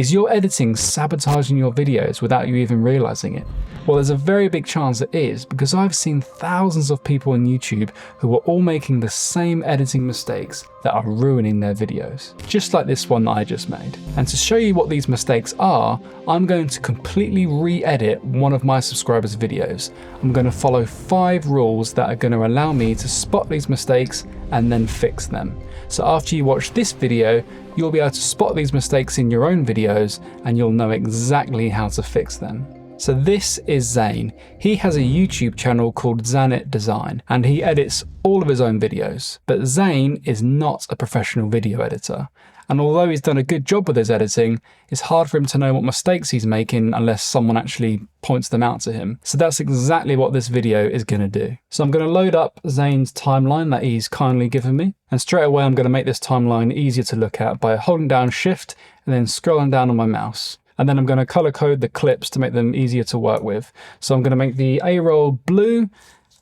Is your editing sabotaging your videos without you even realizing it? Well, there's a very big chance it is, because I've seen thousands of people on YouTube who are all making the same editing mistakes that are ruining their videos, just like this one that I just made. And to show you what these mistakes are, I'm going to completely re-edit one of my subscribers' videos. I'm going to follow 5 rules that are going to allow me to spot these mistakes and then fix them. So after you watch this video, you'll be able to spot these mistakes in your own videos and you'll know exactly how to fix them. So this is Zane. He has a YouTube channel called Zane Design and he edits all of his own videos. But Zane is not a professional video editor. And although he's done a good job with his editing, it's hard for him to know what mistakes he's making unless someone actually points them out to him. So that's exactly what this video is going to do. So I'm going to load up Zane's timeline that he's kindly given me. And straight away I'm going to make this timeline easier to look at by holding down Shift and then scrolling down on my mouse. And then I'm going to color code the clips to make them easier to work with. So I'm going to make the A-roll blue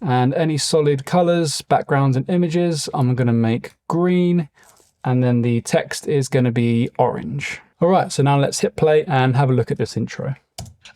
and any solid colors, backgrounds and images, I'm going to make green. And then the text is going to be orange. All right, so now let's hit play and have a look at this intro.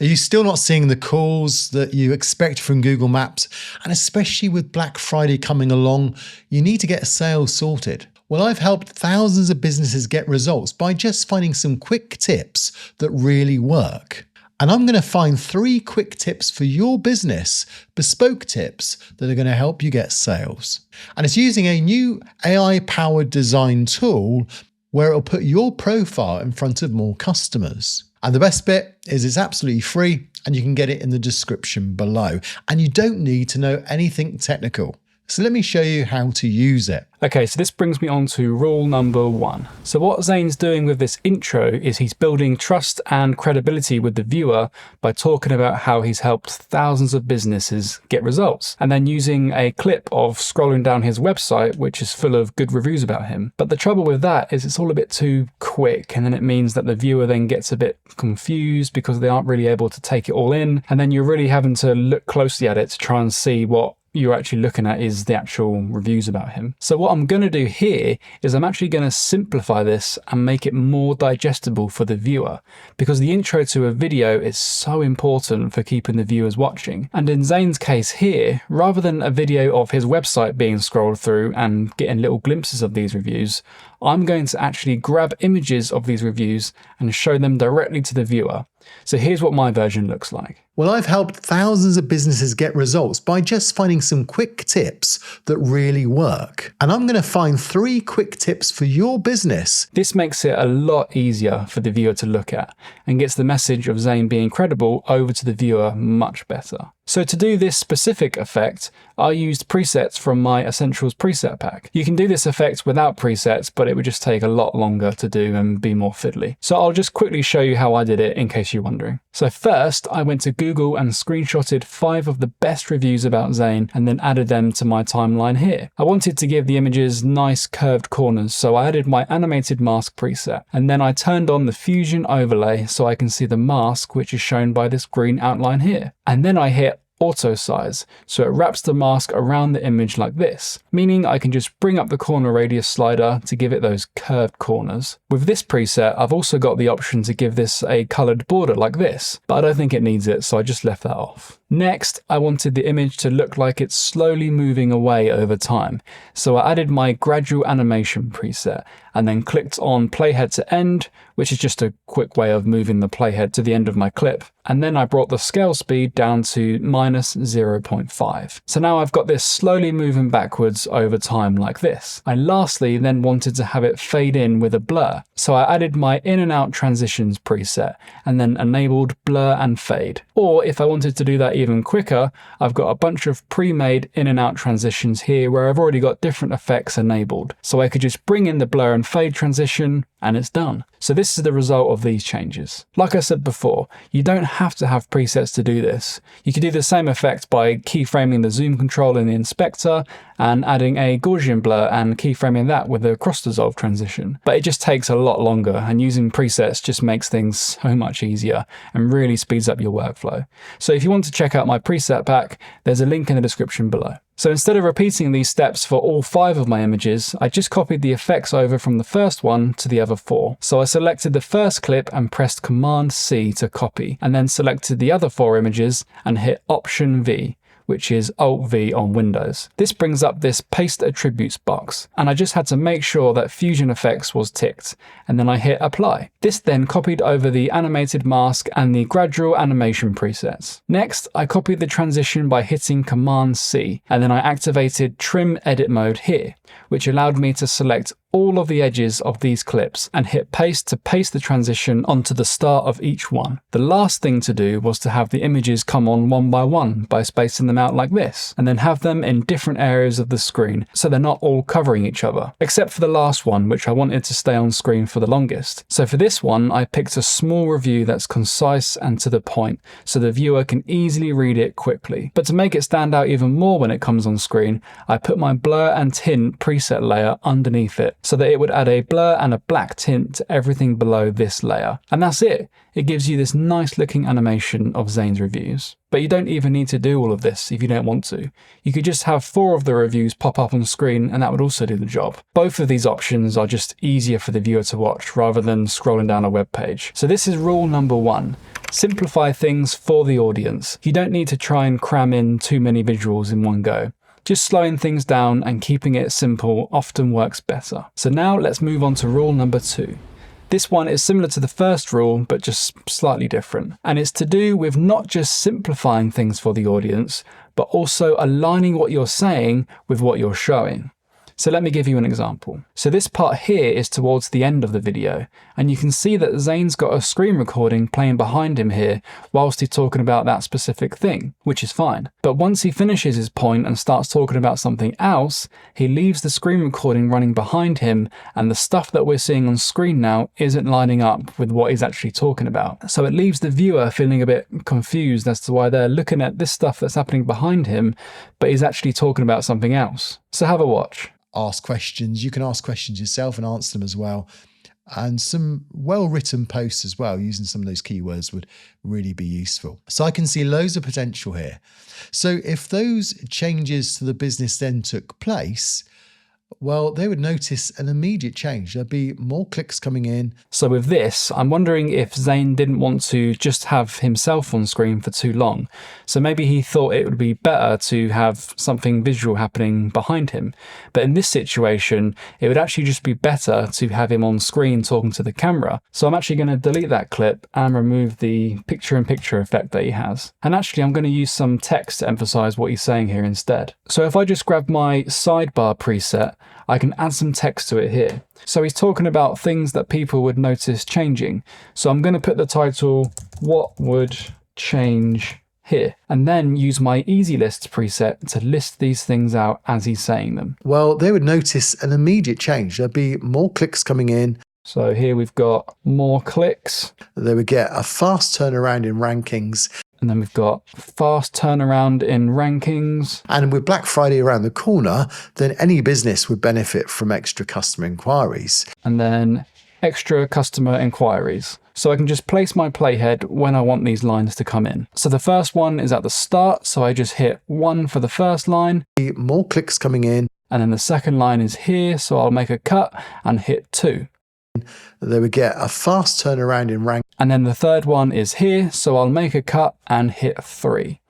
Are you still not seeing the calls that you expect from Google Maps? And especially with Black Friday coming along, you need to get sales sorted. Well, I've helped thousands of businesses get results by just finding some quick tips that really work. And I'm going to find 3 quick tips for your business, bespoke tips that are going to help you get sales. And it's using a new AI-powered design tool where it'll put your profile in front of more customers. And the best bit is it's absolutely free and you can get it in the description below. And you don't need to know anything technical. So let me show you how to use it. Okay, so this brings me on to rule number 1. So what Zane's doing with this intro is he's building trust and credibility with the viewer by talking about how he's helped thousands of businesses get results, and then using a clip of scrolling down his website, which is full of good reviews about him. But the trouble with that is it's all a bit too quick, and then it means that the viewer then gets a bit confused because they aren't really able to take it all in, and then you're really having to look closely at it to try and see what you're actually looking at is the actual reviews about him. So what I'm going to do here is I'm actually going to simplify this and make it more digestible for the viewer, because the intro to a video is so important for keeping the viewers watching. And in Zane's case here, rather than a video of his website being scrolled through and getting little glimpses of these reviews, I'm going to actually grab images of these reviews and show them directly to the viewer. So here's what my version looks like. Well, I've helped thousands of businesses get results by just finding some quick tips that really work. And I'm going to find 3 quick tips for your business. This makes it a lot easier for the viewer to look at and gets the message of Zane being credible over to the viewer much better. So to do this specific effect, I used presets from my Essentials preset pack. You can do this effect without presets, but it would just take a lot longer to do and be more fiddly. So I'll just quickly show you how I did it in case you're wondering. So first, I went to Google and screenshotted 5 of the best reviews about Zane and then added them to my timeline here. I wanted to give the images nice curved corners, so I added my animated mask preset. And then I turned on the fusion overlay so I can see the mask, which is shown by this green outline here. And then I hit auto size, so it wraps the mask around the image like this, meaning I can just bring up the corner radius slider to give it those curved corners. With this preset, I've also got the option to give this a colored border like this, but I don't think it needs it, so I just left that off. Next, I wanted the image to look like it's slowly moving away over time, so I added my gradual animation preset and then clicked on playhead to end, which is just a quick way of moving the playhead to the end of my clip. And then I brought the scale speed down to -0.5. So now I've got this slowly moving backwards over time like this. I lastly then wanted to have it fade in with a blur. So I added my in and out transitions preset and then enabled blur and fade. Or if I wanted to do that even quicker, I've got a bunch of pre-made in and out transitions here where I've already got different effects enabled. So I could just bring in the blur and fade transition and it's done. So this is the result of these changes. Like I said before, you don't have to have presets to do this. You can do the same effect by keyframing the zoom control in the inspector and adding a Gaussian blur and keyframing that with a cross dissolve transition. But it just takes a lot longer, and using presets just makes things so much easier and really speeds up your workflow. So if you want to check check out my preset pack, there's a link in the description below. So instead of repeating these steps for all 5 of my images, I just copied the effects over from the first one to the other 4. So I selected the first clip and pressed Command C to copy, and then selected the other 4 images and hit Option V, which is Alt V on Windows. This brings up this Paste Attributes box, and I just had to make sure that Fusion Effects was ticked, and then I hit Apply. This then copied over the animated mask and the gradual animation presets. Next, I copied the transition by hitting Command C, and then I activated Trim Edit Mode here, which allowed me to select all of the edges of these clips and hit paste to paste the transition onto the start of each one. The last thing to do was to have the images come on one by one by spacing them out like this, and then have them in different areas of the screen so they're not all covering each other, except for the last one, which I wanted to stay on screen for the longest. So for this one, I picked a small review that's concise and to the point, so the viewer can easily read it quickly. But to make it stand out even more when it comes on screen, I put my blur and tint preset layer underneath it, so that it would add a blur and a black tint to everything below this layer. And that's it. It gives you this nice looking animation of Zane's reviews. But you don't even need to do all of this if you don't want to. You could just have 4 of the reviews pop up on screen and that would also do the job. Both of these options are just easier for the viewer to watch rather than scrolling down a web page. So this is rule number 1. Simplify things for the audience. You don't need to try and cram in too many visuals in one go. Just slowing things down and keeping it simple often works better. So now let's move on to rule number 2. This one is similar to the first rule, but just slightly different. And it's to do with not just simplifying things for the audience, but also aligning what you're saying with what you're showing. So let me give you an example. So this part here is towards the end of the video, and you can see that Zane's got a screen recording playing behind him here whilst he's talking about that specific thing, which is fine. But once he finishes his point and starts talking about something else, he leaves the screen recording running behind him, and the stuff that we're seeing on screen now isn't lining up with what he's actually talking about. So it leaves the viewer feeling a bit confused as to why they're looking at this stuff that's happening behind him, but he's actually talking about something else. So have a watch. Ask questions. You can ask questions yourself and answer them as well. And some well-written posts as well, using some of those keywords would really be useful. So I can see loads of potential here. So if those changes to the business then took place, well, they would notice an immediate change. There'd be more clicks coming in. So with this, I'm wondering if Zane didn't want to just have himself on screen for too long. So maybe he thought it would be better to have something visual happening behind him. But in this situation, it would actually just be better to have him on screen talking to the camera. So I'm actually going to delete that clip and remove the picture-in-picture effect that he has. And actually, I'm going to use some text to emphasize what he's saying here instead. So if I just grab my sidebar preset, I can add some text to it here. So he's talking about things that people would notice changing. So I'm going to put the title, "What Would Change," here, and then use my Easy Lists preset to list these things out as he's saying them. Well, they would notice an immediate change. There'd be more clicks coming in. So here we've got more clicks. They would get a fast turnaround in rankings. And then we've got fast turnaround in rankings. And with Black Friday around the corner, then any business would benefit from extra customer inquiries. And then extra customer inquiries. So I can just place my playhead when I want these lines to come in. So the first one is at the start, so I just hit 1 for the first line. More clicks coming in. And then the second line is here, so I'll make a cut and hit 2. They would get a fast turnaround in rank. And then the third one is here, so I'll make a cut and hit 3.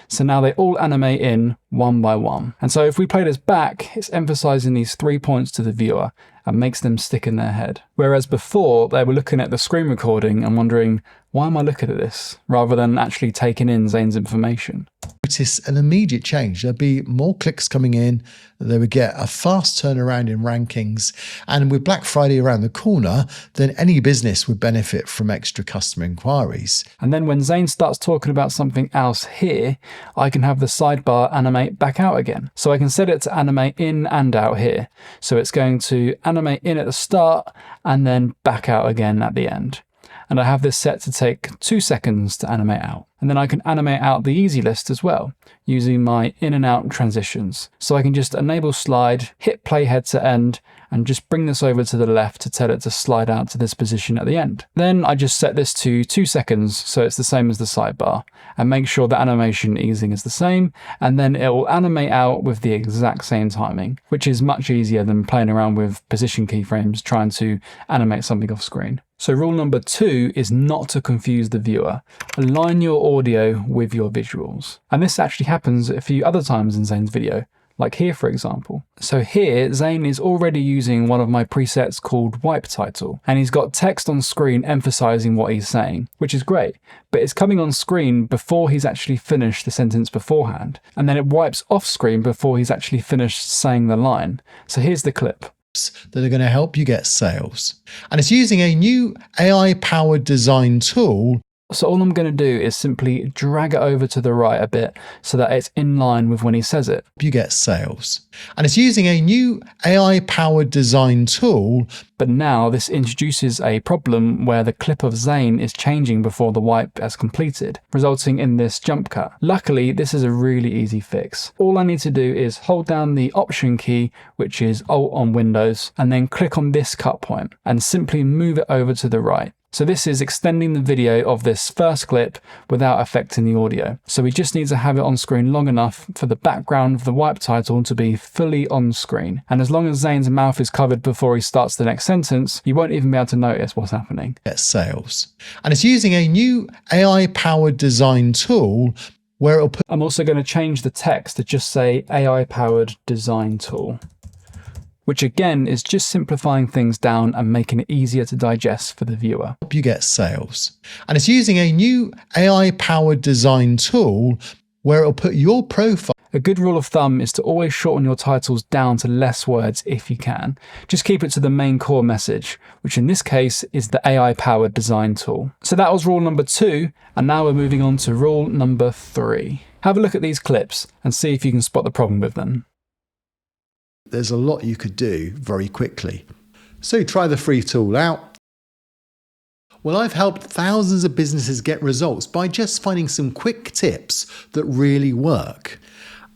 So now they all animate in one by one. And so if we play this back, it's emphasizing these 3 points to the viewer and makes them stick in their head. Whereas before, they were looking at the screen recording and wondering, why am I looking at this? Rather than actually taking in Zane's information. Notice an immediate change. There'd be more clicks coming in. They would get a fast turnaround in rankings. And with Black Friday around the corner, then any business would benefit from extra customer inquiries. And then when Zane starts talking about something else here, I can have the sidebar animate back out again. So I can set it to animate in and out here. So it's going to animate in at the start and then back out again at the end. And I have this set to take 2 seconds to animate out. And then I can animate out the easy list as well, using my in and out transitions. So I can just enable slide, hit play head to end, and just bring this over to the left to tell it to slide out to this position at the end. Then I just set this to 2 seconds, so it's the same as the sidebar, and make sure the animation easing is the same, and then it will animate out with the exact same timing, which is much easier than playing around with position keyframes trying to animate something off screen. So rule number 2 is not to confuse the viewer. Align your audio with your visuals. And this actually happens a few other times in Zane's video, like here for example. So here, Zane is already using one of my presets called wipe title, and he's got text on screen emphasizing what he's saying, which is great, but it's coming on screen before he's actually finished the sentence beforehand, and then it wipes off screen before he's actually finished saying the line. So here's the clip. That are going to help you get sales. And it's using a new AI-powered design tool. So all I'm going to do is simply drag it over to the right a bit so that it's in line with when he says it. You get sales. And it's using a new AI-powered design tool. But now this introduces a problem where the clip of Zane is changing before the wipe has completed, resulting in this jump cut. Luckily, this is a really easy fix. All I need to do is hold down the Option key, which is Alt on Windows, and then click on this cut point and simply move it over to the right. So this is extending the video of this first clip without affecting the audio. So we just need to have it on screen long enough for the background of the wipe title to be fully on screen. And as long as Zane's mouth is covered before he starts the next sentence, you won't even be able to notice what's happening. Get sales. And it's using a new AI-powered design tool where it'll put... I'm also going to change the text to just say AI-powered design tool, which again is just simplifying things down and making it easier to digest for the viewer. You get sales. And it's using a new AI-powered design tool where it'll put your profile. A good rule of thumb is to always shorten your titles down to less words if you can. Just keep it to the main core message, which in this case is the AI-powered design tool. So that was rule number 2, and now we're moving on to rule number 3. Have a look at these clips and see if you can spot the problem with them. There's a lot you could do very quickly. So try the free tool out. Well, I've helped thousands of businesses get results by just finding some quick tips that really work.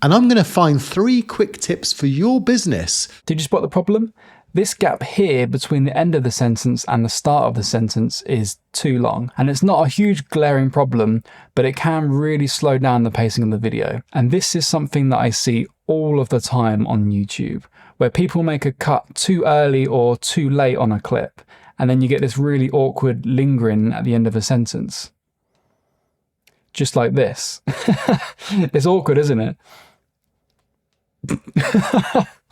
And I'm going to find 3 quick tips for your business. Did you spot the problem? This gap here between the end of the sentence and the start of the sentence is too long. And it's not a huge glaring problem, but it can really slow down the pacing of the video. And this is something that I see all of the time on YouTube, where people make a cut too early or too late on a clip, and then you get this really awkward lingering at the end of a sentence. Just like this. It's awkward, isn't it?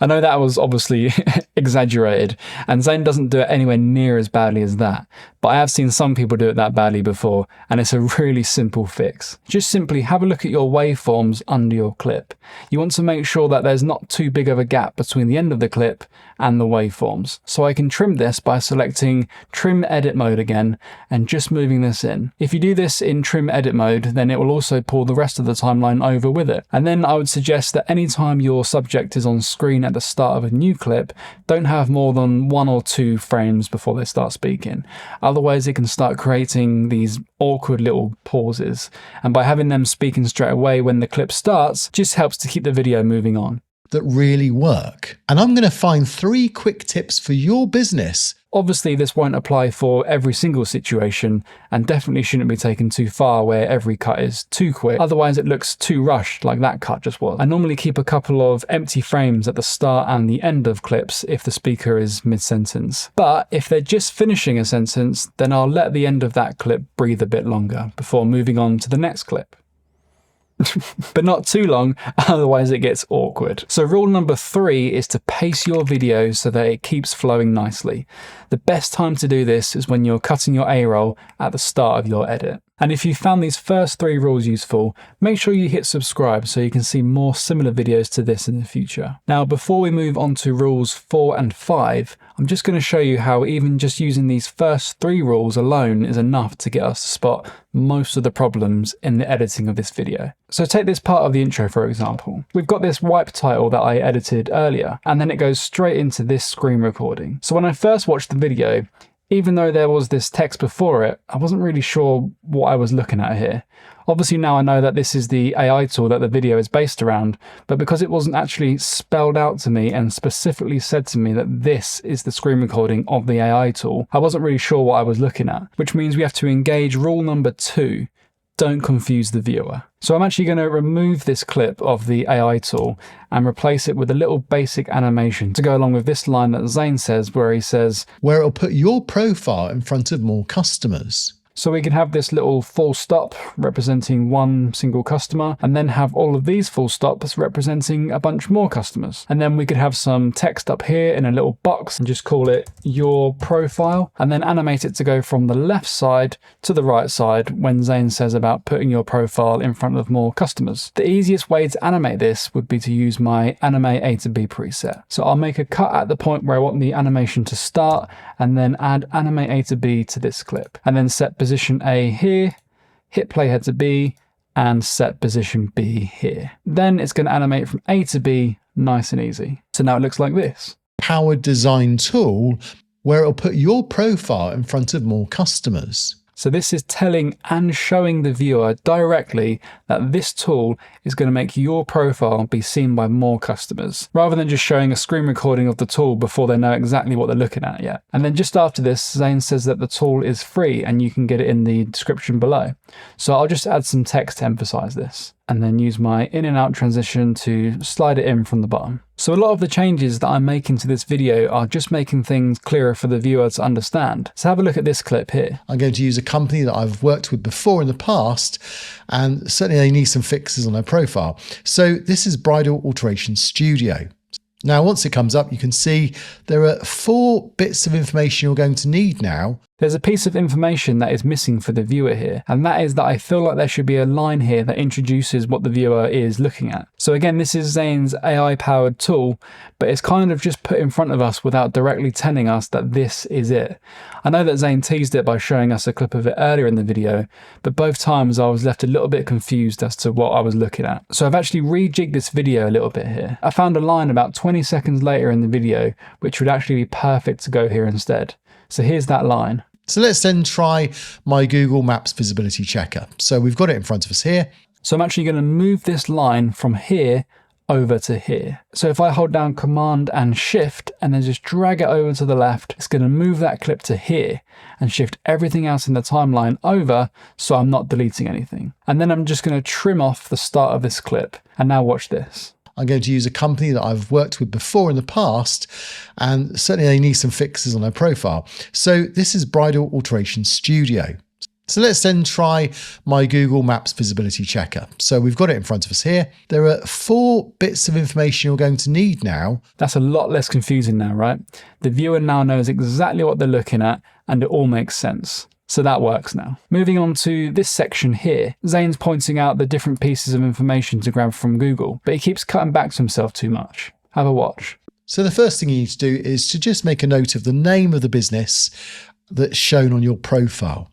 I know that was obviously exaggerated, and Zane doesn't do it anywhere near as badly as that, but I have seen some people do it that badly before, and it's a really simple fix. Just simply have a look at your waveforms under your clip. You want to make sure that there's not too big of a gap between the end of the clip and the waveforms. So I can trim this by selecting Trim Edit Mode again, and just moving this in. If you do this in Trim Edit Mode, then it will also pull the rest of the timeline over with it. And then I would suggest that anytime your subject is on screen at the start of a new clip, don't have more than 1 or 2 frames before they start speaking. Otherwise it can start creating these awkward little pauses, and by having them speaking straight away when the clip starts just helps to keep the video moving on. That really work. And I'm going to find 3 quick tips for your business. Obviously, this won't apply for every single situation, and definitely shouldn't be taken too far where every cut is too quick. Otherwise, it looks too rushed, like that cut just was. I normally keep a couple of empty frames at the start and the end of clips if the speaker is mid-sentence. But if they're just finishing a sentence, then I'll let the end of that clip breathe a bit longer before moving on to the next clip. But not too long, otherwise it gets awkward. So rule number 3 is to pace your video so that it keeps flowing nicely. The best time to do this is when you're cutting your A-roll at the start of your edit. And if you found these first 3 rules useful, make sure you hit subscribe so you can see more similar videos to this in the future. Now, before we move on to rules 4 and 5, I'm just going to show you how even just using these first 3 rules alone is enough to get us to spot most of the problems in the editing of this video. So take this part of the intro for example. We've got this wipe title that I edited earlier, and then it goes straight into this screen recording. So when I first watched the video, Even though there was this text before it, I wasn't really sure what I was looking at here. Obviously now I know that this is the AI tool that the video is based around, but because it wasn't actually spelled out to me and specifically said to me that this is the screen recording of the AI tool, I wasn't really sure what I was looking at, which means we have to engage rule number 2. Don't confuse the viewer. So I'm actually going to remove this clip of the AI tool and replace it with a little basic animation to go along with this line that Zane says, where he says, where it'll put your profile in front of more customers. So we can have this little full stop representing one single customer, and then have all of these full stops representing a bunch more customers. And then we could have some text up here in a little box and just call it your profile, and then animate it to go from the left side to the right side when Zane says about putting your profile in front of more customers. The easiest way to animate this would be to use my animate A to B preset. So I'll make a cut at the point where I want the animation to start, and then add animate A to B to this clip, and then set position A here, hit playhead to B, and set position B here. Then it's going to animate from A to B nice and easy. So now it looks like this. Powered design tool where it'll put your profile in front of more customers. So this is telling and showing the viewer directly that this tool is going to make your profile be seen by more customers, rather than just showing a screen recording of the tool before they know exactly what they're looking at yet. And then just after this, Zane says that the tool is free and you can get it in the description below. So I'll just add some text to emphasize this, and then use my in and out transition to slide it in from the bottom. So a lot of the changes that I'm making to this video are just making things clearer for the viewer to understand. So have a look at this clip here. I'm going to use a company that I've worked with before in the past, and certainly they need some fixes on their profile. So this is Bridal Alteration Studio. Now, once it comes up, you can see there are 4 bits of information you're going to need now. There's a piece of information that is missing for the viewer here, and that is that I feel like there should be a line here that introduces what the viewer is looking at. So again, this is Zane's AI-powered tool, but it's kind of just put in front of us without directly telling us that this is it. I know that Zane teased it by showing us a clip of it earlier in the video, but both times I was left a little bit confused as to what I was looking at. So I've actually rejigged this video a little bit here. I found a line about 20 seconds later in the video, which would actually be perfect to go here instead. So here's that line. So let's then try my Google Maps visibility checker. So we've got it in front of us here. So I'm actually going to move this line from here over to here. So if I hold down Command and Shift and then just drag it over to the left, it's going to move that clip to here and shift everything else in the timeline over so I'm not deleting anything. And then I'm just going to trim off the start of this clip. And now watch this. I'm going to use a company that I've worked with before in the past, and certainly they need some fixes on their profile. So this is Bridal Alteration Studio. So let's then try my Google Maps visibility checker. So we've got it in front of us here. There are 4 bits of information you're going to need now. That's a lot less confusing now, right? The viewer now knows exactly what they're looking at and it all makes sense. So that works now. Moving on to this section here, Zane's pointing out the different pieces of information to grab from Google, but he keeps cutting back to himself too much. Have a watch. So the first thing you need to do is to just make a note of the name of the business that's shown on your profile.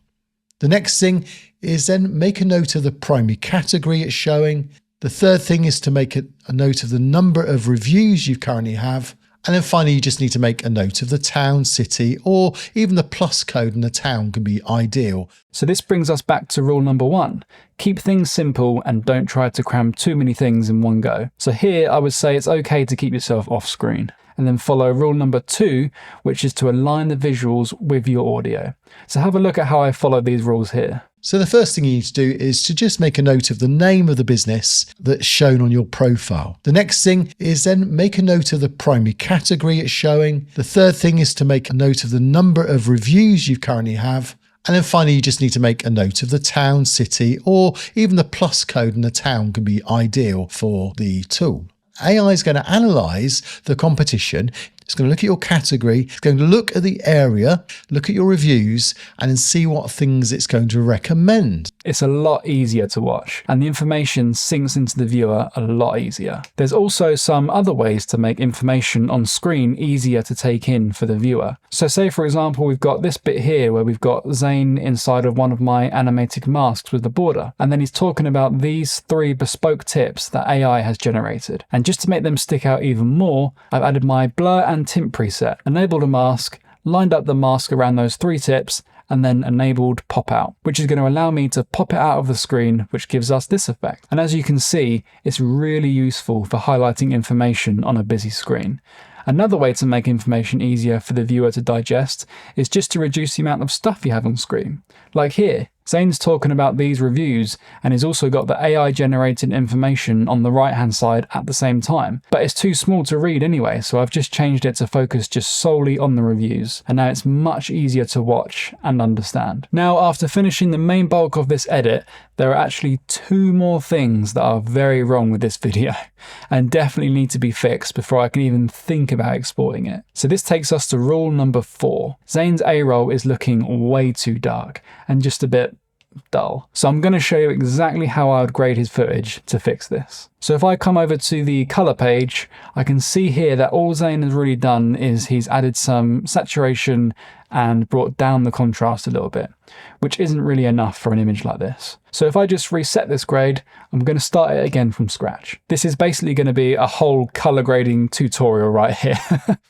The next thing is then make a note of the primary category it's showing. The third thing is to make a note of the number of reviews you currently have. And then finally, you just need to make a note of the town, city, or even the plus code in the town can be ideal. So this brings us back to rule number 1. Keep things simple and don't try to cram too many things in one go. So here I would say it's okay to keep yourself off screen. And then follow rule number 2, which is to align the visuals with your audio. So have a look at how I follow these rules here. So the first thing you need to do is to just make a note of the name of the business that's shown on your profile. The next thing is then make a note of the primary category it's showing. The third thing is to make a note of the number of reviews you currently have. And then finally, you just need to make a note of the town, city, or even the plus code in the town can be ideal for the tool. AI is going to analyze the competition. It's going to look at your category. It's going to look at the area, look at your reviews, and then see what things it's going to recommend. It's a lot easier to watch, and the information sinks into the viewer a lot easier. There's also some other ways to make information on screen easier to take in for the viewer. So say, for example, we've got this bit here where we've got Zane inside of one of my animated masks with the border, and then he's talking about these 3 bespoke tips that AI has generated. And just to make them stick out even more, I've added my blur and tint preset, enabled a mask, lined up the mask around those 3 tips, and then enabled pop out, which is going to allow me to pop it out of the screen, which gives us this effect. And as you can see, it's really useful for highlighting information on a busy screen. Another way to make information easier for the viewer to digest is just to reduce the amount of stuff you have on screen. Like here, Zane's talking about these reviews and he's also got the AI generated information on the right hand side at the same time. But it's too small to read anyway, so I've just changed it to focus just solely on the reviews, and now it's much easier to watch and understand. Now, after finishing the main bulk of this edit, there are actually 2 more things that are very wrong with this video and definitely need to be fixed before I can even think about exporting it. So this takes us to rule number 4. Zane's A-roll is looking way too dark and just a bit dull. So I'm going to show you exactly how I would grade his footage to fix this. So if I come over to the color page, I can see here that all Zane has really done is he's added some saturation and brought down the contrast a little bit, which isn't really enough for an image like this. So if I just reset this grade, I'm going to start it again from scratch. This is basically going to be a whole color grading tutorial right here.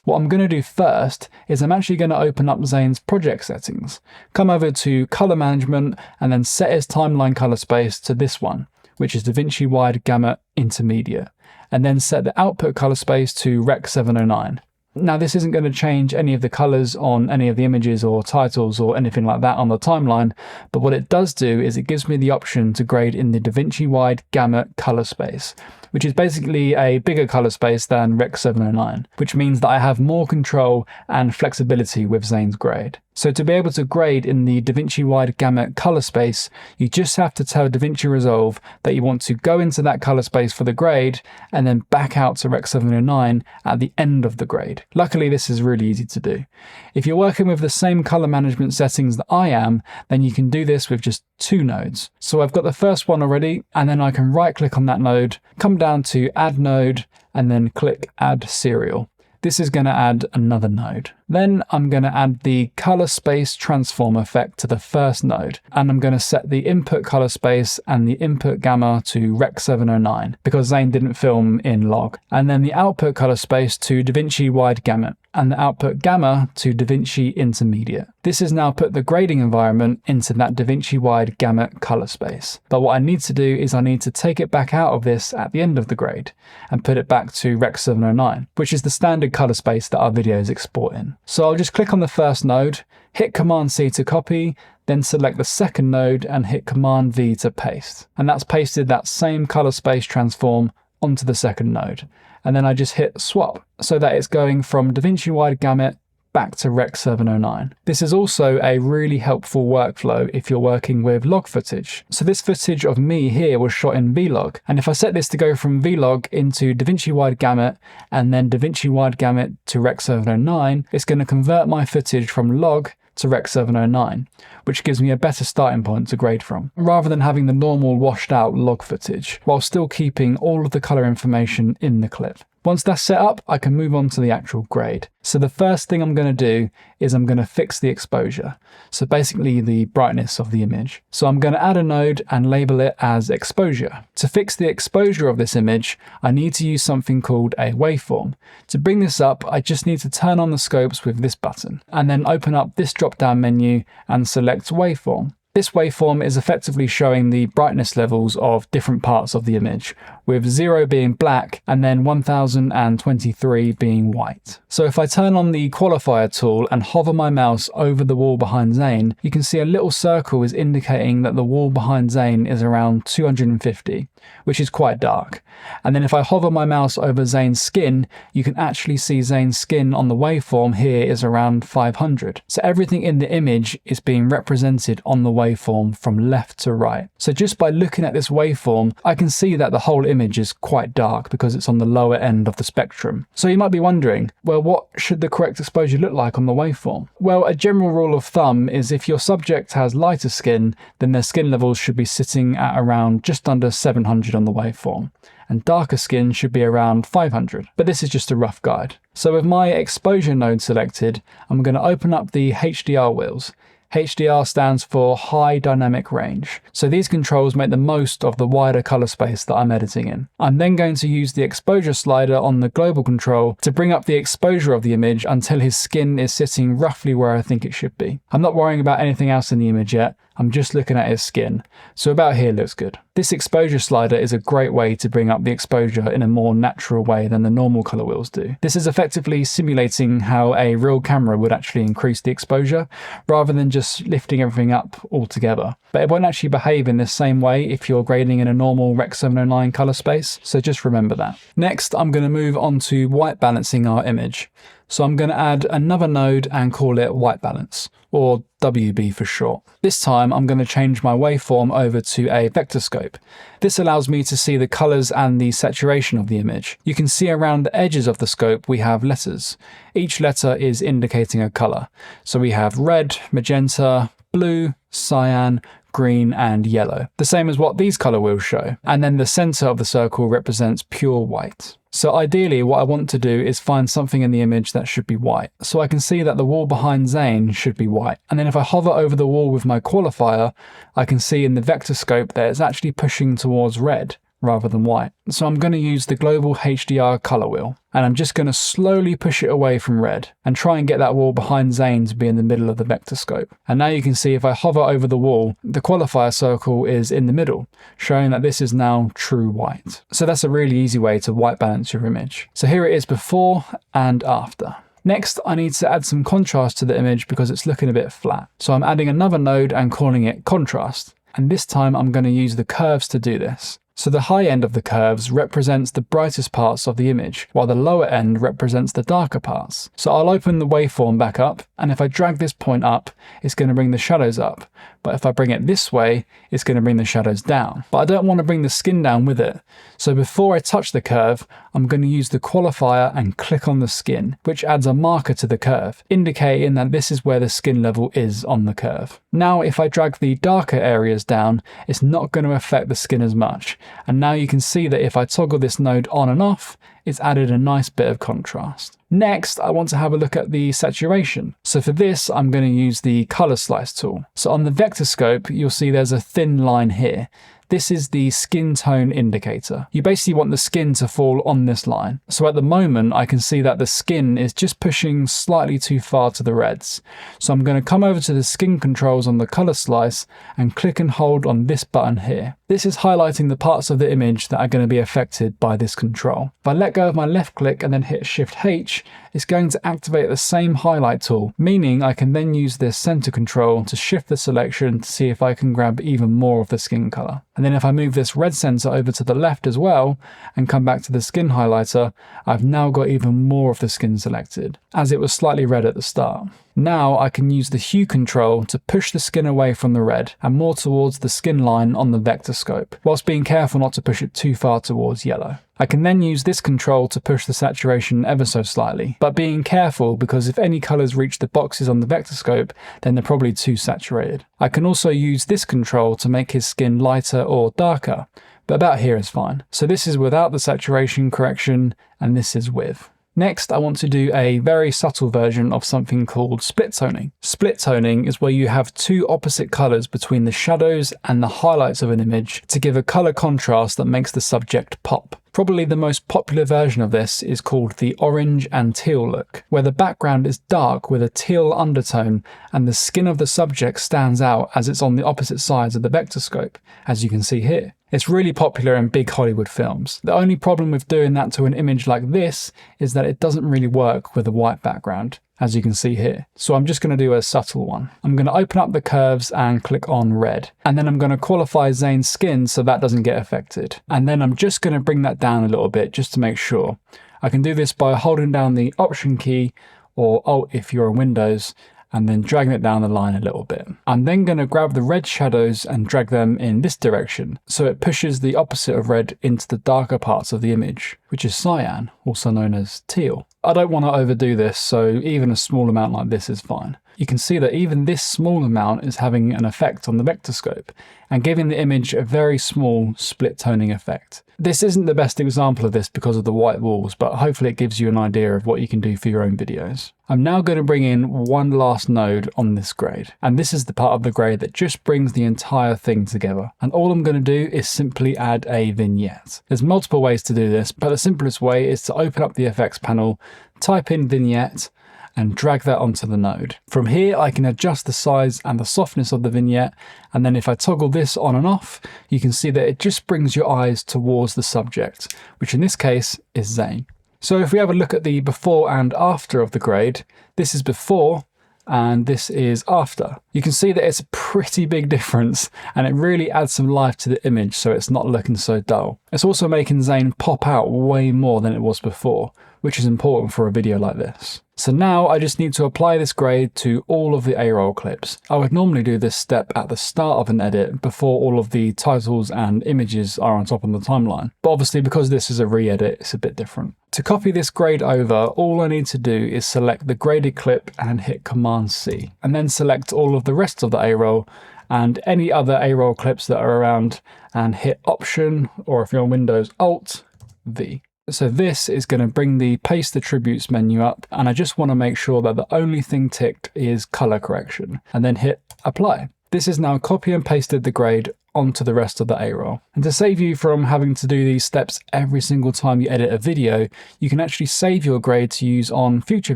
What I'm going to do first is I'm actually going to open up Zane's project settings, come over to color management, and then set his timeline color space to this one, which is DaVinci Wide Gamut Intermediate, and then set the output color space to Rec 709. Now, this isn't going to change any of the colors on any of the images or titles or anything like that on the timeline, but what it does do is it gives me the option to grade in the DaVinci Wide Gamut color space, which is basically a bigger color space than Rec 709, which means that I have more control and flexibility with Zane's grade. So to be able to grade in the DaVinci Wide Gamut color space, you just have to tell DaVinci Resolve that you want to go into that color space for the grade and then back out to Rec 709 at the end of the grade. Luckily, this is really easy to do. If you're working with the same color management settings that I am, then you can do this with just 2 nodes. So I've got the first one already, and then I can right click on that node, come down to Add Node, and then click Add Serial. This is going to add another node. Then I'm going to add the color space transform effect to the first node, and I'm going to set the input color space and the input gamma to Rec 709 because Zane didn't film in log, and then the output color space to DaVinci Wide Gamut and the output gamma to DaVinci Intermediate. This has now put the grading environment into that DaVinci Wide Gamut color space. But what I need to do is I need to take it back out of this at the end of the grade and put it back to Rec 709, which is the standard color space that our videos export in. So I'll just click on the first node, hit Command C to copy, then select the second node and hit Command V to paste. And that's pasted that same color space transform onto the second node. And then I just hit swap so that it's going from DaVinci Wide Gamut back to Rec 709. This is also a really helpful workflow if you're working with log footage. So this footage of me here was shot in Vlog, and if I set this to go from Vlog into DaVinci Wide Gamut and then DaVinci Wide Gamut to Rec 709, it's going to convert my footage from log to Rec 709, which gives me a better starting point to grade from, rather than having the normal washed out log footage, while still keeping all of the color information in the clip. Once that's set up, I can move on to the actual grade. So the first thing I'm going to do is I'm going to fix the exposure. So basically the brightness of the image. So I'm going to add a node and label it as exposure. To fix the exposure of this image, I need to use something called a waveform. To bring this up, I just need to turn on the scopes with this button and then open up this drop-down menu and select waveform. This waveform is effectively showing the brightness levels of different parts of the image, with 0 being black and then 1023 being white. So if I turn on the qualifier tool and hover my mouse over the wall behind Zane, you can see a little circle is indicating that the wall behind Zane is around 250, which is quite dark. And then if I hover my mouse over Zane's skin, you can actually see Zane's skin on the waveform here is around 500. So everything in the image is being represented on the waveform from left to right. So just by looking at this waveform, I can see that the whole image is quite dark because it's on the lower end of the spectrum. So you might be wondering, well, what should the correct exposure look like on the waveform? Well, a general rule of thumb is if your subject has lighter skin, then their skin levels should be sitting at around just under 700 on the waveform, and darker skin should be around 500. But this is just a rough guide. So with my exposure node selected, I'm going to open up the HDR wheels, HDR stands for High Dynamic Range. So these controls make the most of the wider color space that I'm editing in. I'm then going to use the exposure slider on the global control to bring up the exposure of the image until his skin is sitting roughly where I think it should be. I'm not worrying about anything else in the image yet. I'm just looking at his skin. So about here looks good. This exposure slider is a great way to bring up the exposure in a more natural way than the normal color wheels do. This is effectively simulating how a real camera would actually increase the exposure rather than just lifting everything up altogether. But it won't actually behave in the same way if you're grading in a normal Rec. 709 color space, so just remember that. Next, I'm going to move on to white balancing our image. So I'm going to add another node and call it white balance, or WB for short. This time I'm going to change my waveform over to a vector scope. This allows me to see the colors and the saturation of the image. You can see around the edges of the scope we have letters. Each letter is indicating a color. So we have red, magenta, blue, cyan, green and yellow. The same as what these color wheels show. And then the center of the circle represents pure white. So ideally what I want to do is find something in the image that should be white. So I can see that the wall behind Zane should be white. And then if I hover over the wall with my qualifier, I can see in the vector scope that it's actually pushing towards red rather than white. So I'm going to use the global HDR color wheel, and I'm just going to slowly push it away from red and try and get that wall behind Zane to be in the middle of the vector scope. And now you can see if I hover over the wall, the qualifier circle is in the middle, showing that this is now true white. So that's a really easy way to white balance your image. So here it is before and after. Next, I need to add some contrast to the image because it's looking a bit flat. So I'm adding another node and calling it contrast. And this time I'm going to use the curves to do this. So the high end of the curves represents the brightest parts of the image, while the lower end represents the darker parts. So I'll open the waveform back up, and if I drag this point up, it's going to bring the shadows up. But if I bring it this way, it's going to bring the shadows down. But I don't want to bring the skin down with it. So before I touch the curve, I'm going to use the qualifier and click on the skin, which adds a marker to the curve, indicating that this is where the skin level is on the curve. Now, if I drag the darker areas down, it's not going to affect the skin as much. And now you can see that if I toggle this node on and off, it's added a nice bit of contrast. Next, I want to have a look at the saturation. So for this, I'm going to use the color slice tool. So on the vector scope, you'll see there's a thin line here. This is the skin tone indicator. You basically want the skin to fall on this line. So at the moment, I can see that the skin is just pushing slightly too far to the reds. So I'm going to come over to the skin controls on the color slice and click and hold on this button here. This is highlighting the parts of the image that are going to be affected by this control. If I let go of my left click and then hit Shift H, it's going to activate the same highlight tool, meaning I can then use this center control to shift the selection to see if I can grab even more of the skin color. And then if I move this red center over to the left as well and come back to the skin highlighter, I've now got even more of the skin selected, as it was slightly red at the start. Now I can use the hue control to push the skin away from the red and more towards the skin line on the vector scope, whilst being careful not to push it too far towards yellow. I can then use this control to push the saturation ever so slightly, but being careful because if any colors reach the boxes on the vector scope, then they're probably too saturated. I can also use this control to make his skin lighter or darker, but about here is fine. So this is without the saturation correction, and this is with. Next, I want to do a very subtle version of something called split toning. Split toning is where you have two opposite colors between the shadows and the highlights of an image to give a color contrast that makes the subject pop. Probably the most popular version of this is called the orange and teal look, where the background is dark with a teal undertone and the skin of the subject stands out as it's on the opposite sides of the vector scope, as you can see here. It's really popular in big Hollywood films. The only problem with doing that to an image like this is that it doesn't really work with a white background, as you can see here. So I'm just going to do a subtle one. I'm going to open up the curves and click on red. And then I'm going to qualify Zane's skin so that doesn't get affected. And then I'm just going to bring that down a little bit just to make sure. I can do this by holding down the Option key or Alt if you're on Windows, and then dragging it down the line a little bit. I'm then going to grab the red shadows and drag them in this direction, so it pushes the opposite of red into the darker parts of the image, which is cyan, also known as teal. I don't want to overdo this, so even a small amount like this is fine. you can see that even this small amount is having an effect on the vector scope and giving the image a very small split toning effect. This isn't the best example of this because of the white walls, but hopefully it gives you an idea of what you can do for your own videos. I'm now going to bring in one last node on this grade, and this is the part of the grade that just brings the entire thing together. And all I'm going to do is simply add a vignette. There's multiple ways to do this, but the simplest way is to open up the effects panel, type in vignette, and drag that onto the node. From here, I can adjust the size and the softness of the vignette, and then if I toggle this on and off, you can see that it just brings your eyes towards the subject, which in this case is Zane. So if we have a look at the before and after of the grade, this is before and this is after. You can see that it's a pretty big difference, and it really adds some life to the image so it's not looking so dull. It's also making Zane pop out way more than it was before, which is important for a video like this. So now I just need to apply this grade to all of the A-roll clips. I would normally do this step at the start of an edit before all of the titles and images are on top of the timeline. But obviously because this is a re-edit, it's a bit different. To copy this grade over, all I need to do is select the graded clip and hit Command-C, and then select all of the rest of the A-roll and any other A-roll clips that are around and hit Option, or if you're on Windows, Alt-V. So this is going to bring the paste attributes menu up, and I just want to make sure that the only thing ticked is color correction, and then hit apply. This is now copy and pasted the grade onto the rest of the A-roll. And to save you from having to do these steps every single time you edit a video, you can actually save your grade to use on future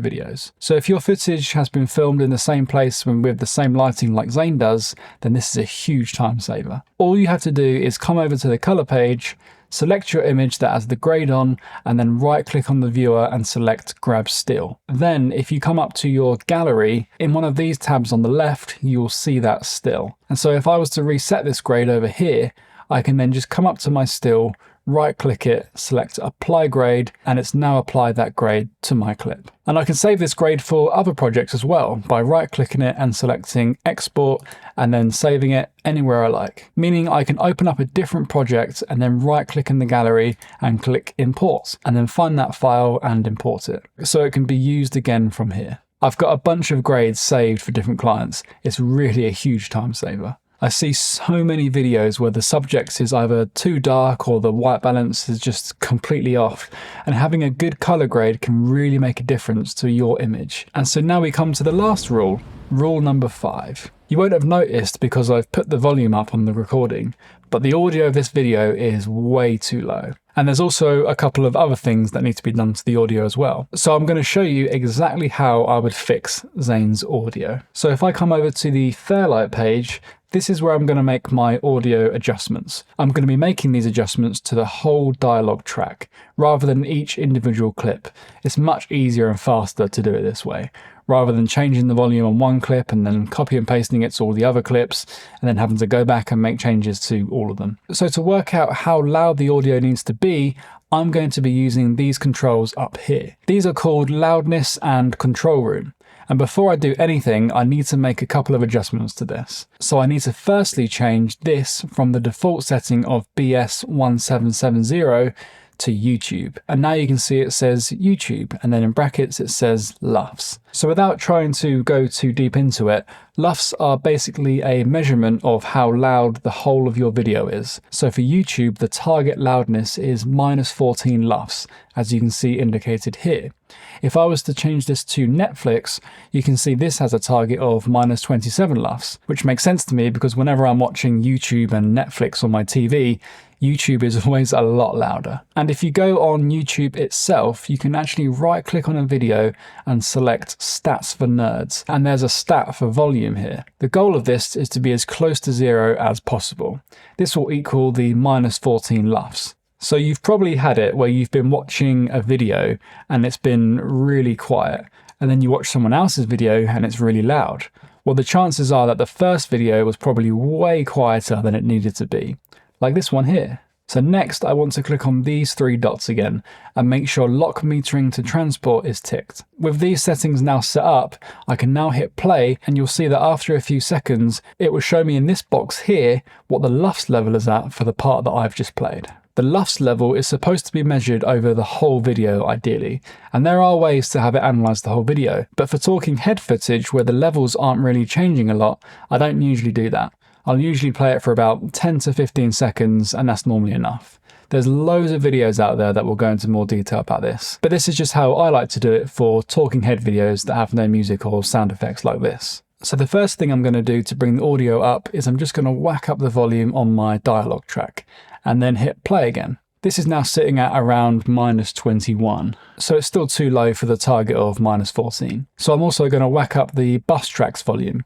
videos. So if your footage has been filmed in the same place with the same lighting like Zane does, then this is a huge time saver. All you have to do is come over to the color page, select your image that has the grade on, and then right click on the viewer and select grab still. Then if you come up to your gallery, in one of these tabs on the left, you'll see that still. And so if I was to reset this grade over here, I can then just come up to my still, right click it, select apply grade, and it's now applied that grade to my clip. And I can save this grade for other projects as well by right clicking it and selecting export and then saving it anywhere I like. Meaning I can open up a different project and then right click in the gallery and click import and then find that file and import it. So it can be used again from here. I've got a bunch of grades saved for different clients. It's really a huge time saver. I see so many videos where the subject is either too dark or the white balance is just completely off, and having a good color grade can really make a difference to your image. And so now we come to the last rule, rule number 5. You won't have noticed because I've put the volume up on the recording, but the audio of this video is way too low. And there's also a couple of other things that need to be done to the audio as well. So I'm going to show you exactly how I would fix Zane's audio. So if I come over to the Fairlight page, this is where I'm going to make my audio adjustments. I'm going to be making these adjustments to the whole dialogue track rather than each individual clip. It's much easier and faster to do it this way, rather than changing the volume on one clip and then copy and pasting it to all the other clips and then having to go back and make changes to all of them. So to work out how loud the audio needs to be, I'm going to be using these controls up here. These are called loudness and control room. And before I do anything, I need to make a couple of adjustments to this. So I need to firstly change this from the default setting of BS1770 to YouTube. And now you can see it says YouTube, and then in brackets it says LUFS. So without trying to go too deep into it, LUFS are basically a measurement of how loud the whole of your video is. So for YouTube, the target loudness is -14 LUFS, as you can see indicated here. If I was to change this to Netflix, you can see this has a target of -27 LUFS, which makes sense to me because whenever I'm watching YouTube and Netflix on my TV, YouTube is always a lot louder. And if you go on YouTube itself, you can actually right click on a video and select Stats for Nerds. And there's a stat for volume here. The goal of this is to be as close to 0 as possible. This will equal the -14 LUFS. So you've probably had it where you've been watching a video and it's been really quiet, and then you watch someone else's video and it's really loud. Well, the chances are that the first video was probably way quieter than it needed to be, like this one here. So next I want to click on these 3 dots again and make sure lock metering to transport is ticked. With these settings now set up, I can now hit play, and you'll see that after a few seconds, it will show me in this box here what the LUFS level is at for the part that I've just played. The LUFS level is supposed to be measured over the whole video ideally, and there are ways to have it analyse the whole video, but for talking head footage where the levels aren't really changing a lot, I don't usually do that. I'll usually play it for about 10 to 15 seconds and that's normally enough. There's loads of videos out there that will go into more detail about this, but this is just how I like to do it for talking head videos that have no music or sound effects like this. So the first thing I'm going to do to bring the audio up is I'm just going to whack up the volume on my dialogue track and then hit play again. This is now sitting at around -21, so it's still too low for the target of -14. So I'm also going to whack up the bus tracks volume.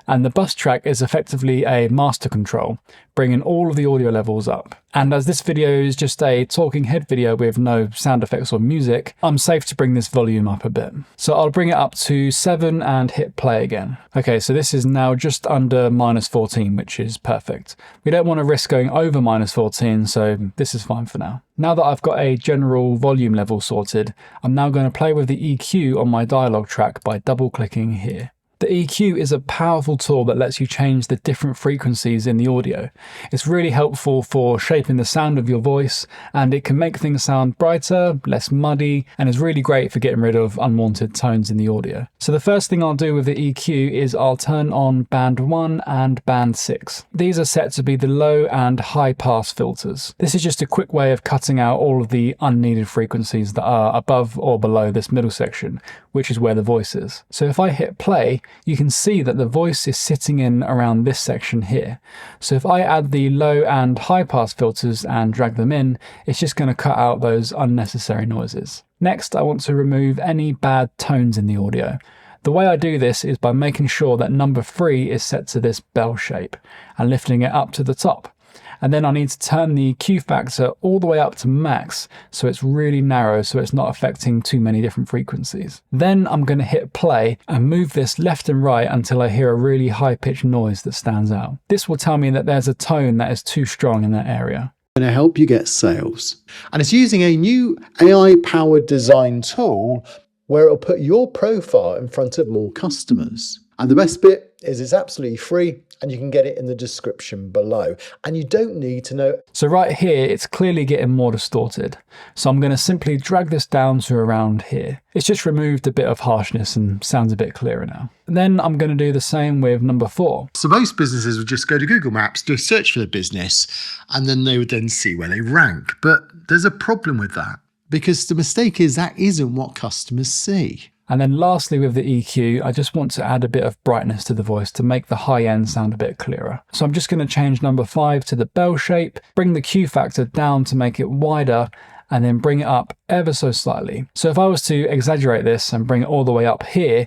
And the bus track is effectively a master control, bringing all of the audio levels up. And as this video is just a talking head video with no sound effects or music, I'm safe to bring this volume up a bit. So I'll bring it up to 7 and hit play again. Okay, so this is now just under -14, which is perfect. We don't want to risk going over -14, so this is fine for now. Now that I've got a general volume level sorted, I'm now going to play with the EQ on my dialogue track by double clicking here. The EQ is a powerful tool that lets you change the different frequencies in the audio. It's really helpful for shaping the sound of your voice, and it can make things sound brighter, less muddy, and is really great for getting rid of unwanted tones in the audio. So the first thing I'll do with the EQ is I'll turn on band 1 and band 6. These are set to be the low and high pass filters. This is just a quick way of cutting out all of the unneeded frequencies that are above or below this middle section, which is where the voice is. So if I hit play, you can see that the voice is sitting in around this section here. So if I add the low and high pass filters and drag them in, it's just going to cut out those unnecessary noises. Next, I want to remove any bad tones in the audio. The way I do this is by making sure that number 3 is set to this bell shape and lifting it up to the top. And then I need to turn the Q factor all the way up to max so it's really narrow so it's not affecting too many different frequencies. Then I'm going to hit play and move this left and right until I hear a really high-pitched noise that stands out. This will tell me that there's a tone that is too strong in that area. Going to help you get sales. And it's using a new AI-powered design tool where it'll put your profile in front of more customers. And the best bit is it's absolutely free and you can get it in the description below. And you don't need to know. So right here, it's clearly getting more distorted. So I'm going to simply drag this down to around here. It's just removed a bit of harshness and sounds a bit clearer now. And then I'm going to do the same with number 4. So most businesses would just go to Google Maps, do a search for the business, and then they would then see where they rank. But there's a problem with that because the mistake is that isn't what customers see. And then lastly with the EQ, I just want to add a bit of brightness to the voice to make the high end sound a bit clearer. So I'm just going to change number 5 to the bell shape, bring the Q factor down to make it wider, and then bring it up ever so slightly. So if I was to exaggerate this and bring it all the way up here,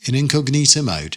in incognito mode,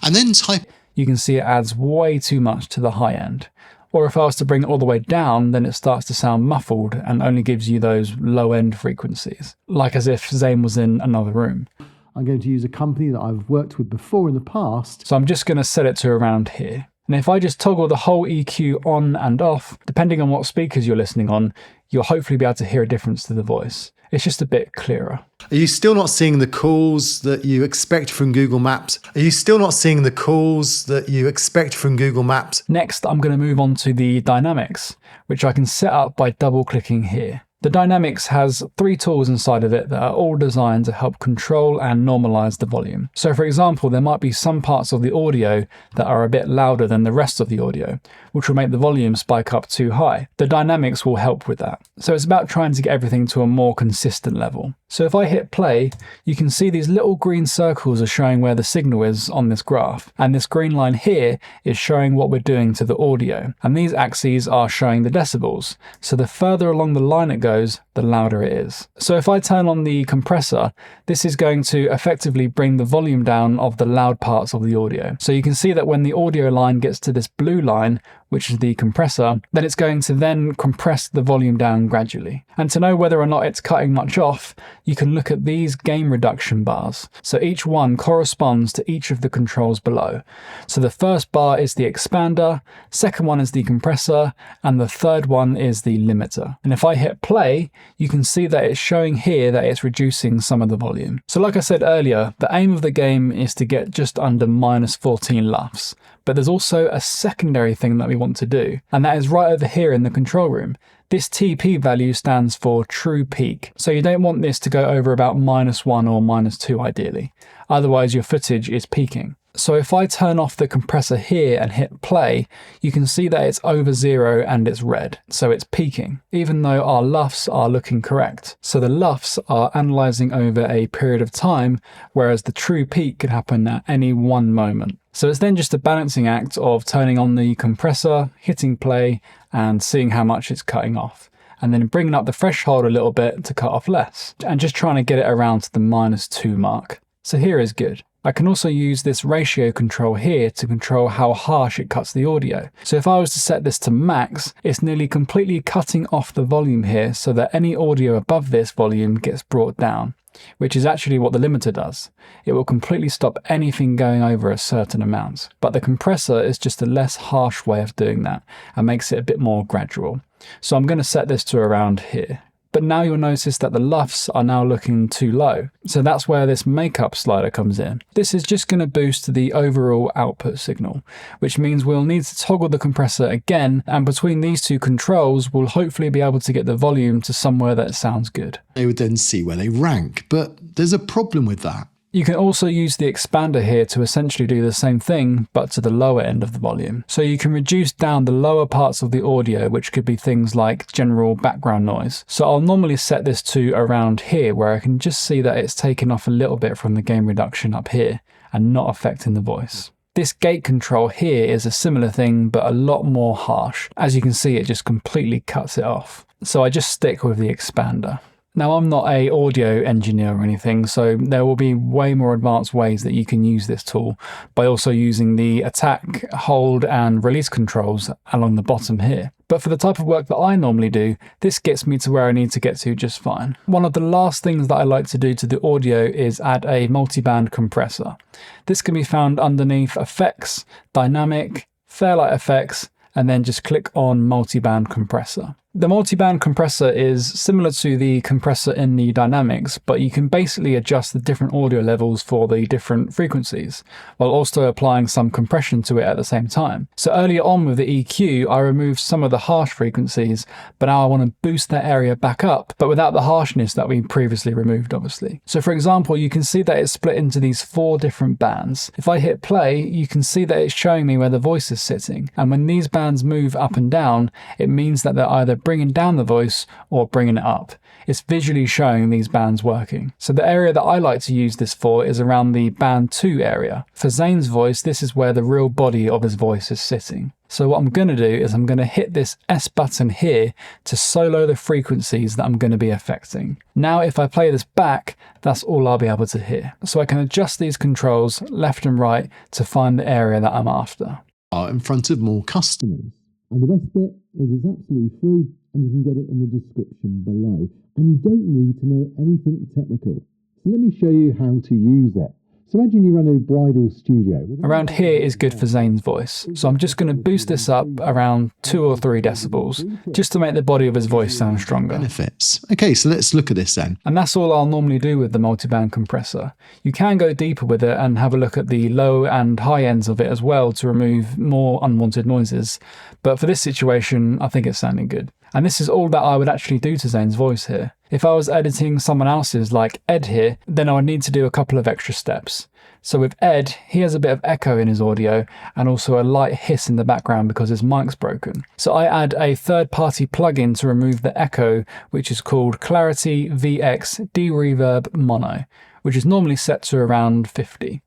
and then type, you can see it adds way too much to the high end. Or if I was to bring it all the way down, then it starts to sound muffled and only gives you those low-end frequencies, like as if Zane was in another room. I'm going to use a company that I've worked with before in the past. So I'm just going to set it to around here. And if I just toggle the whole EQ on and off, depending on what speakers you're listening on, you'll hopefully be able to hear a difference to the voice. It's just a bit clearer. Are you still not seeing the calls that you expect from Google Maps? Are you still not seeing the calls that you expect from Google Maps? Next, I'm going to move on to the dynamics, which I can set up by double clicking here. The Dynamics has 3 tools inside of it that are all designed to help control and normalize the volume. So for example, there might be some parts of the audio that are a bit louder than the rest of the audio, which will make the volume spike up too high. The Dynamics will help with that. So it's about trying to get everything to a more consistent level. So if I hit play, you can see these little green circles are showing where the signal is on this graph. And this green line here is showing what we're doing to the audio. And these axes are showing the decibels. So the further along the line it goes, the louder it is. So if I turn on the compressor, this is going to effectively bring the volume down of the loud parts of the audio. So you can see that when the audio line gets to this blue line, which is the compressor, then it's going to then compress the volume down gradually. And to know whether or not it's cutting much off, you can look at these gain reduction bars. So each one corresponds to each of the controls below. So the first bar is the expander, second one is the compressor, and the third one is the limiter. And if I hit play, you can see that it's showing here that it's reducing some of the volume. So like I said earlier, the aim of the game is to get just under -14 LUFS. But there's also a secondary thing that we want to do, and that is right over here in the control room. This TP value stands for true peak. So you don't want this to go over about -1 or -2 ideally. Otherwise your footage is peaking. So if I turn off the compressor here and hit play, you can see that it's over 0 and it's red. So it's peaking, even though our LUFs are looking correct. So the LUFs are analyzing over a period of time, whereas the true peak could happen at any one moment. So it's then just a balancing act of turning on the compressor, hitting play, and seeing how much it's cutting off. And then bringing up the threshold a little bit to cut off less. And just trying to get it around to the -2 mark. So here is good. I can also use this ratio control here to control how harsh it cuts the audio. So if I was to set this to max, it's nearly completely cutting off the volume here so that any audio above this volume gets brought down, which is actually what the limiter does. It will completely stop anything going over a certain amount. But the compressor is just a less harsh way of doing that and makes it a bit more gradual. So I'm going to set this to around here. But now you'll notice that the LUFs are now looking too low. So that's where this makeup slider comes in. This is just going to boost the overall output signal, which means we'll need to toggle the compressor again, and between these two controls, we'll hopefully be able to get the volume to somewhere that sounds good. They would then see where they rank, but there's a problem with that. You can also use the expander here to essentially do the same thing, but to the lower end of the volume. So you can reduce down the lower parts of the audio, which could be things like general background noise. So I'll normally set this to around here, where I can just see that it's taken off a little bit from the gain reduction up here and not affecting the voice. This gate control here is a similar thing, but a lot more harsh. As you can see, it just completely cuts it off. So I just stick with the expander. Now, I'm not an audio engineer or anything, so there will be way more advanced ways that you can use this tool by also using the attack, hold, and release controls along the bottom here. But for the type of work that I normally do, this gets me to where I need to get to just fine. One of the last things that I like to do to the audio is add a multiband compressor. This can be found underneath Effects, Dynamic, Fairlight Effects, and then just click on multiband compressor. The multiband compressor is similar to the compressor in the dynamics, but you can basically adjust the different audio levels for the different frequencies, while also applying some compression to it at the same time. So earlier on with the EQ, I removed some of the harsh frequencies, but now I want to boost that area back up, but without the harshness that we previously removed, obviously. So for example, you can see that it's split into these 4 different bands. If I hit play, you can see that it's showing me where the voice is sitting. And when these bands move up and down, it means that they're either bringing down the voice or bringing it up. It's visually showing these bands working. So the area that I like to use this for is around the band 2 area. For Zane's voice, this is where the real body of his voice is sitting. So what I'm going to do is I'm going to hit this S button here to solo the frequencies that I'm going to be affecting. Now if I play this back, that's all I'll be able to hear. So I can adjust these controls left and right to find the area that I'm after. In front of more customers. And the best bit is it's absolutely free, and you can get it in the description below. And you don't need to know anything technical. So let me show you how to use it. So imagine you run a bridal studio. Around here is good for Zane's voice. So I'm just going to boost this up around 2 or 3 decibels, just to make the body of his voice sound stronger. Benefits. Okay, so let's look at this then. And that's all I'll normally do with the multiband compressor. You can go deeper with it and have a look at the low and high ends of it as well to remove more unwanted noises. But for this situation, I think it's sounding good. And this is all that I would actually do to Zane's voice here. If I was editing someone else's, like Ed here, then I would need to do a couple of extra steps. So with Ed, he has a bit of echo in his audio and also a light hiss in the background because his mic's broken. So I add a third-party plugin to remove the echo, which is called Clarity VX De-Reverb Mono, which is normally set to around 50.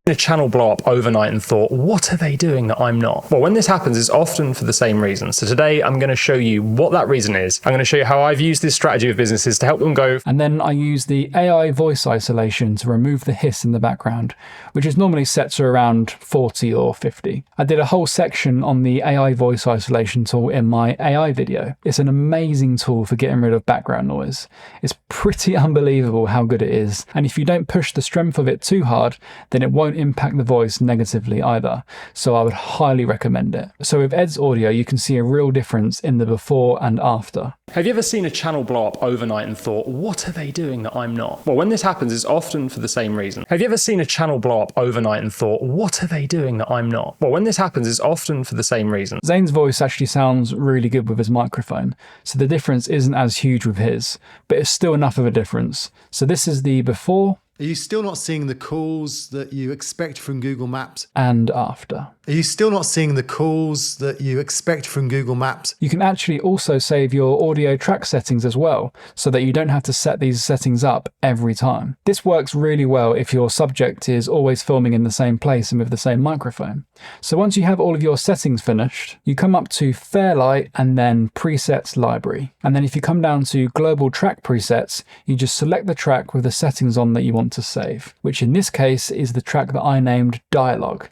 A channel blow up overnight and thought, what are they doing that I'm not? Well, when this happens, it's often for the same reason. So today I'm going to show you what that reason is. I'm going to show you how I've used this strategy with businesses to help them go. And then I use the AI voice isolation to remove the hiss in the background, which is normally set to around 40 or 50. I did a whole section on the AI voice isolation tool in my AI video. It's an amazing tool for getting rid of background noise. It's pretty unbelievable how good it is. And if you don't push the strength of it too hard, then it won't impact the voice negatively either, so I would highly recommend it. So with Ed's audio, you can see a real difference in the before and after. Have you ever seen a channel blow up overnight and thought, what are they doing that I'm not? Well, when this happens, it's often for the same reason. Have you ever seen a channel blow up overnight and thought, what are they doing that I'm not? Well, when this happens, it's often for the same reason. Zane's voice actually sounds really good with his microphone, so the difference isn't as huge with his, but it's still enough of a difference. So this is the before. Are you still not seeing the calls that you expect from Google Maps? And after. Are you still not seeing the calls that you expect from Google Maps? You can actually also save your audio track settings as well, so that you don't have to set these settings up every time. This works really well if your subject is always filming in the same place and with the same microphone. So once you have all of your settings finished, you come up to Fairlight and then Presets Library. And then if you come down to Global Track Presets, you just select the track with the settings on that you want to save, which in this case is the track that I named Dialogue,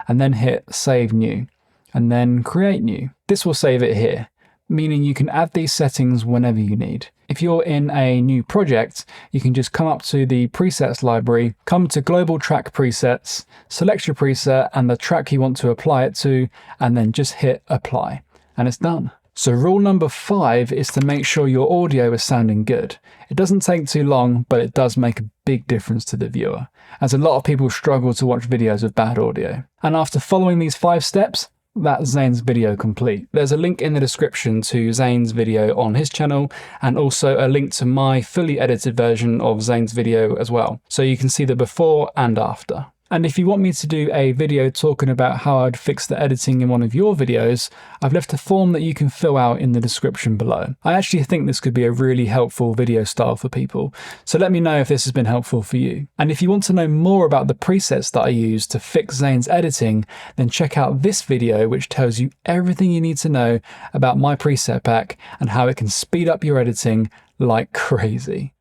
and then hit Save New, and then Create New. This will save it here, meaning you can add these settings whenever you need. If you're in a new project, you can just come up to the presets library, come to Global Track Presets, select your preset and the track you want to apply it to, and then just hit Apply, and it's done. So rule number 5 is to make sure your audio is sounding good. It doesn't take too long, but it does make a big difference to the viewer, as a lot of people struggle to watch videos with bad audio. And after following these 5 steps, that's Zane's video complete. There's a link in the description to Zane's video on his channel, and also a link to my fully edited version of Zane's video as well, so you can see the before and after. And if you want me to do a video talking about how I'd fix the editing in one of your videos, I've left a form that you can fill out in the description below. I actually think this could be a really helpful video style for people, so let me know if this has been helpful for you. And if you want to know more about the presets that I use to fix Zane's editing, then check out this video which tells you everything you need to know about my preset pack and how it can speed up your editing like crazy.